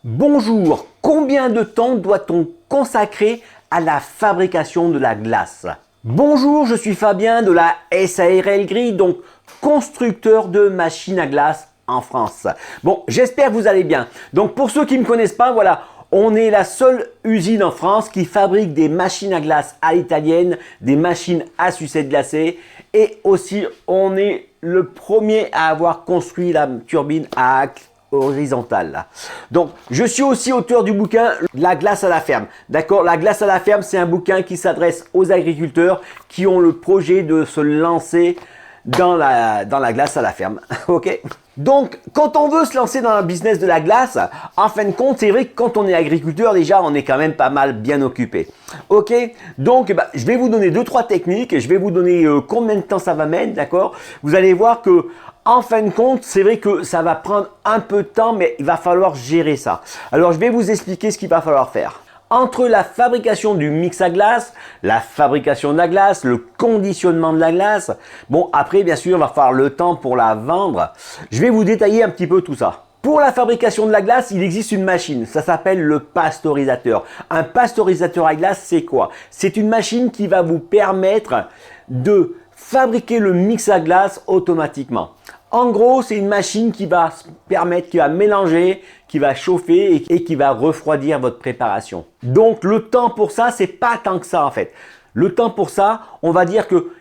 Bonjour, combien de temps doit-on consacrer à la fabrication de la glace? Bonjour, je suis Fabien de la SARL Grille, donc constructeur de machines à glace en France. Bon, j'espère que vous allez bien. Donc pour ceux qui ne me connaissent pas, voilà, on est la seule usine en France qui fabrique des machines à glace à l'italienne, des machines à sucette glacée et aussi on est le premier à avoir construit la turbine à axe horizontale. Donc, je suis aussi auteur du bouquin La glace à la ferme. D'accord? La glace à la ferme, c'est un bouquin qui s'adresse aux agriculteurs qui ont le projet de se lancer dans la glace à la ferme. Ok? Donc, quand on veut se lancer dans le business de la glace, en fin de compte, c'est vrai que quand on est agriculteur, déjà, on est quand même pas mal bien occupé. Ok? Donc, je vais vous donner 2-3 techniques. Je vais vous donner combien de temps ça va mettre, d'accord? Vous allez voir que en fin de compte, c'est vrai que ça va prendre un peu de temps, mais il va falloir gérer ça. Alors, je vais vous expliquer ce qu'il va falloir faire. Entre la fabrication du mix à glace, la fabrication de la glace, le conditionnement de la glace, bon, après, bien sûr, il va falloir le temps pour la vendre. Je vais vous détailler un petit peu tout ça. Pour la fabrication de la glace, il existe une machine, ça s'appelle le pasteurisateur. Un pasteurisateur à glace, c'est quoi? C'est une machine qui va vous permettre de fabriquer le mix à glace automatiquement. En gros, c'est une machine qui va permettre, qui va mélanger, qui va chauffer et qui va refroidir votre préparation. Donc, le temps pour ça, c'est pas tant que ça en fait. Le temps pour ça, on va dire que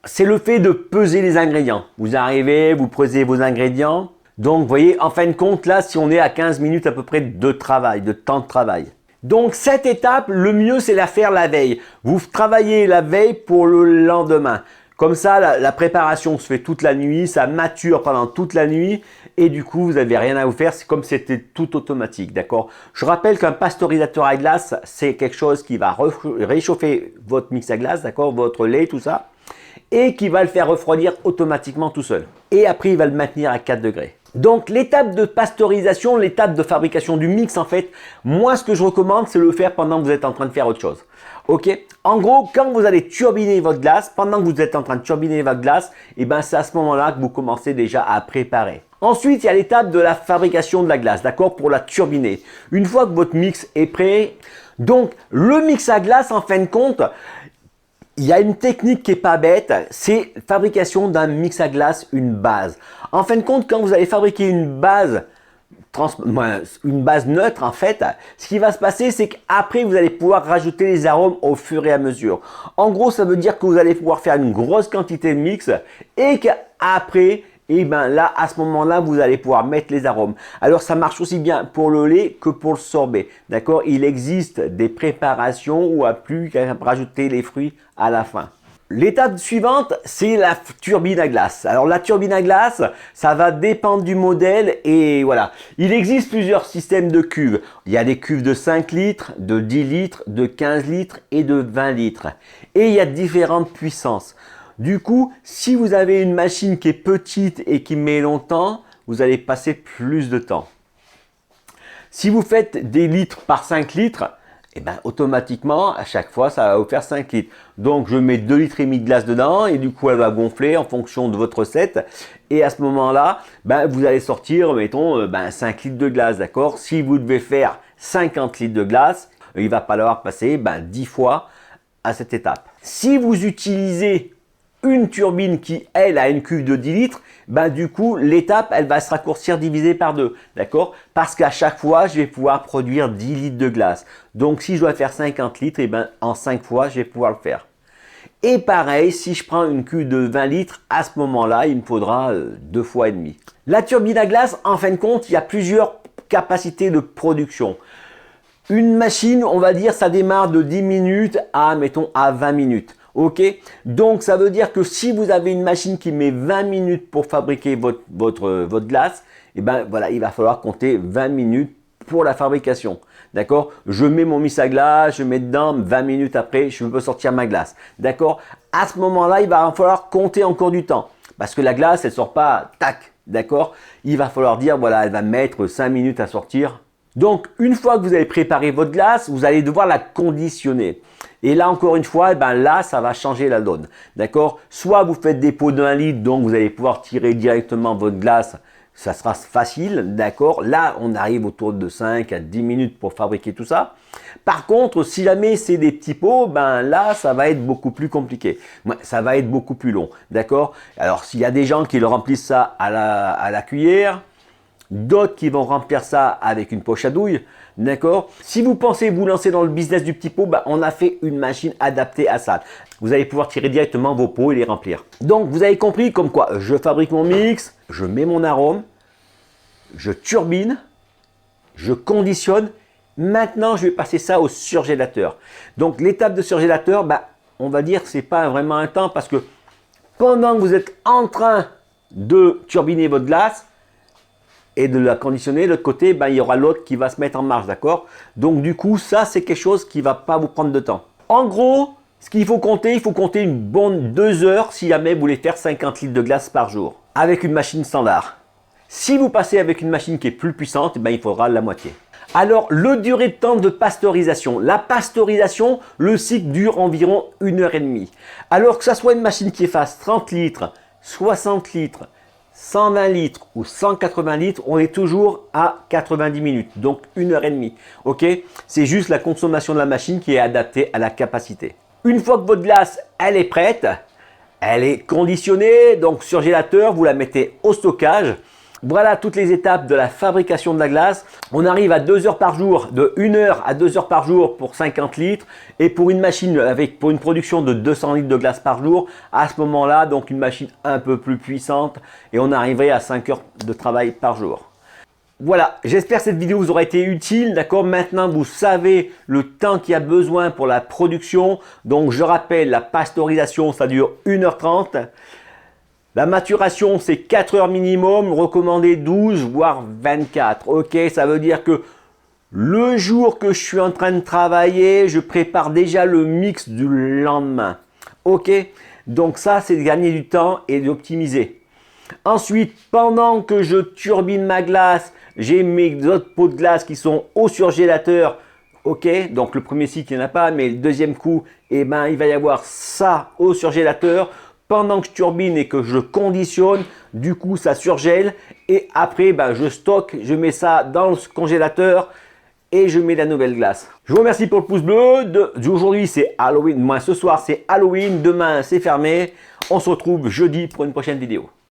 c'est le fait de peser les ingrédients. Vous arrivez, vous pesez vos ingrédients. Donc, vous voyez, en fin de compte, là, si on est à 15 minutes à peu près de travail, de temps de travail. Donc, cette étape, le mieux, c'est la faire la veille. Vous travaillez la veille pour le lendemain. Comme ça, la préparation se fait toute la nuit, ça mature pendant toute la nuit et du coup, vous n'avez rien à vous faire. C'est comme si c'était tout automatique, d'accord? Je rappelle qu'un pasteurisateur à glace, c'est quelque chose qui va réchauffer votre mix à glace, d'accord? Votre lait, tout ça, et qui va le faire refroidir automatiquement tout seul. Et après, il va le maintenir à 4 degrés. Donc, l'étape de pasteurisation, l'étape de fabrication du mix, en fait, moi, ce que je recommande, c'est le faire pendant que vous êtes en train de faire autre chose. Ok? En gros, quand vous allez turbiner votre glace, pendant que vous êtes en train de turbiner votre glace, et ben c'est à ce moment-là que vous commencez déjà à préparer. Ensuite, il y a l'étape de la fabrication de la glace, d'accord? Pour la turbiner. Une fois que votre mix est prêt, donc le mix à glace, en fin de compte, il y a une technique qui est pas bête, c'est fabrication d'un mix à glace, une base. En fin de compte, quand vous allez fabriquer une base neutre, en fait, ce qui va se passer, c'est qu'après, vous allez pouvoir rajouter les arômes au fur et à mesure. En gros, ça veut dire que vous allez pouvoir faire une grosse quantité de mix et qu'après, et ben là, à ce moment-là, vous allez pouvoir mettre les arômes. Alors, ça marche aussi bien pour le lait que pour le sorbet. D'accord? Il existe des préparations où à plus qu'à rajouter les fruits à la fin. L'étape suivante, c'est la turbine à glace. Alors la turbine à glace, ça va dépendre du modèle et voilà. Il existe plusieurs systèmes de cuves. Il y a des cuves de 5 litres, de 10 litres, de 15 litres et de 20 litres. Et il y a différentes puissances. Du coup, si vous avez une machine qui est petite et qui met longtemps, vous allez passer plus de temps. Si vous faites des litres par 5 litres, et ben automatiquement, à chaque fois, ça va vous faire 5 litres. Donc, je mets 2,5 litres de glace dedans et du coup, elle va gonfler en fonction de votre recette. Et à ce moment-là, vous allez sortir, mettons, 5 litres de glace, d'accord? Si vous devez faire 50 litres de glace, il va falloir passer 10 fois à cette étape. Si vous utilisez une turbine qui, elle, a une cuve de 10 litres, du coup, l'étape, elle va se raccourcir divisée par 2, d'accord? Parce qu'à chaque fois, je vais pouvoir produire 10 litres de glace. Donc, si je dois faire 50 litres, en 5 fois, je vais pouvoir le faire. Et pareil, si je prends une cuve de 20 litres, à ce moment-là, il me faudra 2 fois et demi. La turbine à glace, en fin de compte, il y a plusieurs capacités de production. Une machine, on va dire, ça démarre de 10 minutes à, mettons, à 20 minutes. Ok, donc ça veut dire que si vous avez une machine qui met 20 minutes pour fabriquer votre glace, voilà, il va falloir compter 20 minutes pour la fabrication. D'accord? Je mets mon mix à glace, je mets dedans, 20 minutes après, je peux sortir ma glace. D'accord? À ce moment-là, il va falloir compter encore du temps. Parce que la glace, elle sort pas, tac, d'accord? Il va falloir dire, voilà, elle va mettre 5 minutes à sortir. Donc, une fois que vous avez préparé votre glace, vous allez devoir la conditionner. Et là, encore une fois, là, ça va changer la donne. D'accord? Soit vous faites des pots de 1 litre, donc vous allez pouvoir tirer directement votre glace ça sera facile, d'accord. Là, on arrive autour de 5 à 10 minutes pour fabriquer tout ça. Par contre, si jamais c'est des petits pots, ben là, ça va être beaucoup plus compliqué. Ça va être beaucoup plus long, d'accord. Alors, s'il y a des gens qui le remplissent ça à la cuillère, d'autres qui vont remplir ça avec une poche à douille, d'accord. Si vous pensez vous lancer dans le business du petit pot, ben, on a fait une machine adaptée à ça. Vous allez pouvoir tirer directement vos pots et les remplir. Donc, vous avez compris comme quoi je fabrique mon mix, je mets mon arôme, je turbine, je conditionne. Maintenant, je vais passer ça au surgélateur. Donc, l'étape de surgélateur, ben, on va dire que ce n'est pas vraiment un temps parce que pendant que vous êtes en train de turbiner votre glace et de la conditionner, de l'autre côté, ben, il y aura l'autre qui va se mettre en marche, d'accord? Donc, du coup, ça, c'est quelque chose qui ne va pas vous prendre de temps. En gros, ce qu'il faut compter, il faut compter une bonne 2 heures si jamais vous voulez faire 50 litres de glace par jour avec une machine standard. Si vous passez avec une machine qui est plus puissante, ben, il faudra la moitié. Alors, le durée de temps de pasteurisation. La pasteurisation, le cycle dure environ 1h30. Alors que ça soit une machine qui fasse 30 litres, 60 litres, 120 litres ou 180 litres, on est toujours à 90 minutes, donc 1h30. Ok, c'est juste la consommation de la machine qui est adaptée à la capacité. Une fois que votre glace, elle est prête, elle est conditionnée, donc surgélateur, vous la mettez au stockage. Voilà toutes les étapes de la fabrication de la glace. On arrive à 2 heures par jour, de 1 heure à 2 heures par jour pour 50 litres. Et pour une machine pour une production de 200 litres de glace par jour, à ce moment-là, donc une machine un peu plus puissante, et on arriverait à 5 heures de travail par jour. Voilà, j'espère que cette vidéo vous aura été utile, d'accord. Maintenant, vous savez le temps qu'il y a besoin pour la production. Donc, je rappelle, la pasteurisation, ça dure 1h30. La maturation, c'est 4 heures minimum, recommandé 12 voire 24. Ok, ça veut dire que le jour que je suis en train de travailler, je prépare déjà le mix du lendemain. Ok, donc ça, c'est de gagner du temps et d'optimiser. Ensuite, pendant que je turbine ma glace, j'ai mes autres pots de glace qui sont au surgélateur. Ok, donc le premier cycle, il n'y en a pas, mais le deuxième coup, eh ben, il va y avoir ça au surgélateur. Pendant que je turbine et que je conditionne, du coup, ça surgèle. Et après, ben, je stocke, je mets ça dans le congélateur et je mets la nouvelle glace. Je vous remercie pour le pouce bleu. Aujourd'hui, c'est Halloween. Moi, ce soir, c'est Halloween. Demain, c'est fermé. On se retrouve jeudi pour une prochaine vidéo.